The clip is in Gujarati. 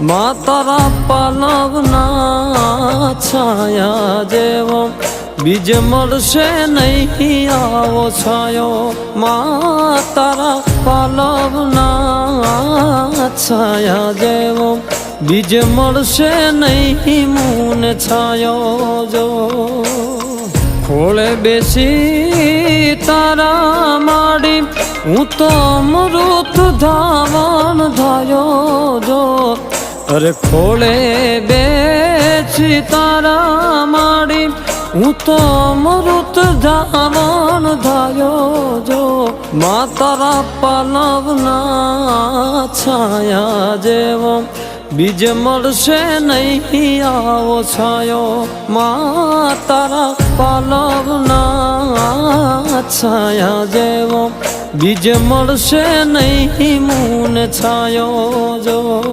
માં તારા પાલવના છાયા જેવો બીજ મળશે નહીં આવો છાયો માં તારા પાલવના છાયા જેવો બીજ મળશે નહીં મૂન છાયો જો ખોળે બેસી તારા માડી હું તો અમૃત ધાવણ ધાયો જો અરે ખોળે બેસી તારા માડી હું તો અમૃત ધાવણ ધાયો જો માં તારા પાલવના છાયા જેવો બીજ મળશે નહીં આવો છાયો માં તારા પાલવના છાયા જેવો બીજ મળશે નહીં મૂન છાયો જો